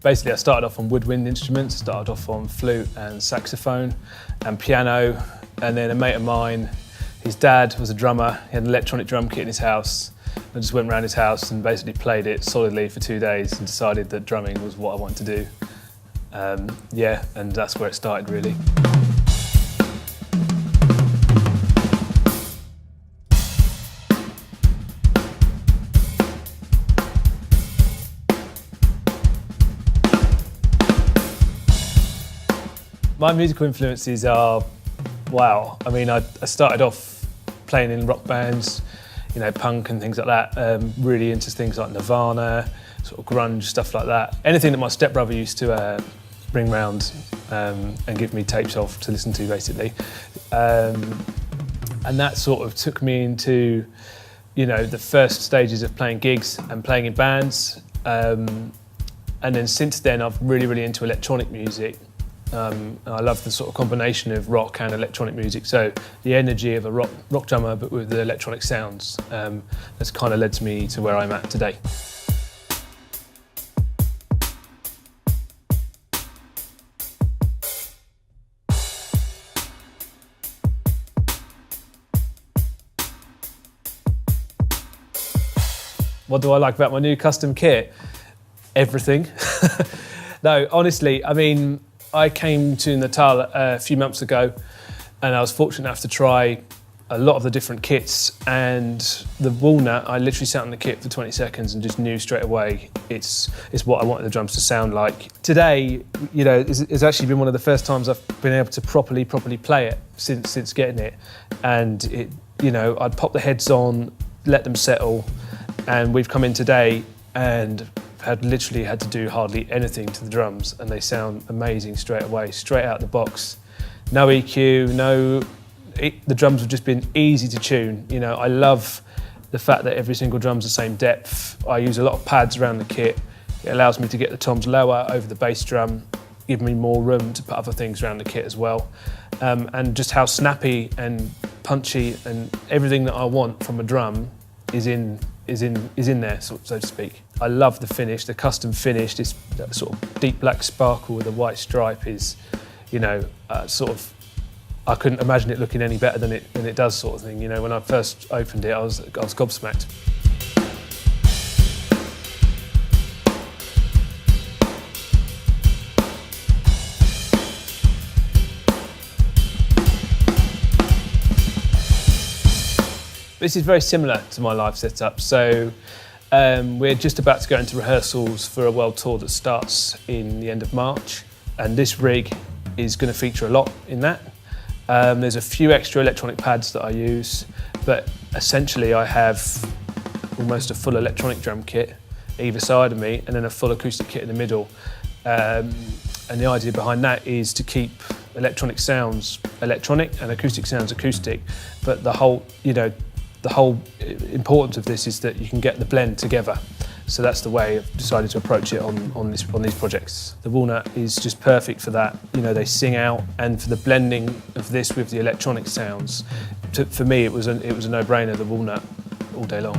Basically, I started off on woodwind instruments, started off on flute and saxophone and piano, and then a mate of mine, his dad was a drummer, he had an electronic drum kit in his house. I just went around his house and basically played it solidly for 2 days and decided that drumming was what I wanted to do. Yeah, and that's where it started really. My musical influences are, wow. I mean, I started off playing in rock bands, you know, punk and things like that. Really into things like Nirvana, sort of grunge, stuff like that. Anything that my stepbrother used to bring round and give me tapes of to listen to, basically. And that sort of took me into, you know, the first stages of playing gigs and playing in bands. And then since then, I've really into electronic music. I love the sort of combination of rock and electronic music, so the energy of a rock drummer but with the electronic sounds that's kind of led me to where I'm at today. What do I like about my new custom kit? Everything. No, honestly, I mean, I came to Natal a few months ago and I was fortunate enough to try a lot of the different kits, and the Walnut, I literally sat on the kit for 20 seconds and just knew straight away it's what I wanted the drums to sound like. Today, you know, it's actually been one of the first times I've been able to properly play it since getting it, and it, you know, I'd pop the heads on, let them settle, and we've come in today and literally had to do hardly anything to the drums, and they sound amazing straight away, straight out the box. No EQ, the drums have just been easy to tune. You know, I love the fact that every single drum's the same depth. I use a lot of pads around the kit. It allows me to get the toms lower over the bass drum, give me more room to put other things around the kit as well. And just how snappy and punchy and everything that I want from a drum is in there, so to speak. I love the finish, the custom finish. This sort of deep black sparkle with a white stripe is, you know, sort of, I couldn't imagine it looking any better than it does, sort of thing. You know, when I first opened it, I was gobsmacked. This is very similar to my live setup. So we're just about to go into rehearsals for a world tour that starts in the end of March. And this rig is going to feature a lot in that. There's a few extra electronic pads that I use, but essentially I have almost a full electronic drum kit either side of me and then a full acoustic kit in the middle. And the idea behind that is to keep electronic sounds electronic and acoustic sounds acoustic, but the whole importance of this is that you can get the blend together. So that's the way I've decided to approach it on these projects. The Walnut is just perfect for that. You know, they sing out, and for the blending of this with the electronic sounds, for me it was a no-brainer, the Walnut, all day long.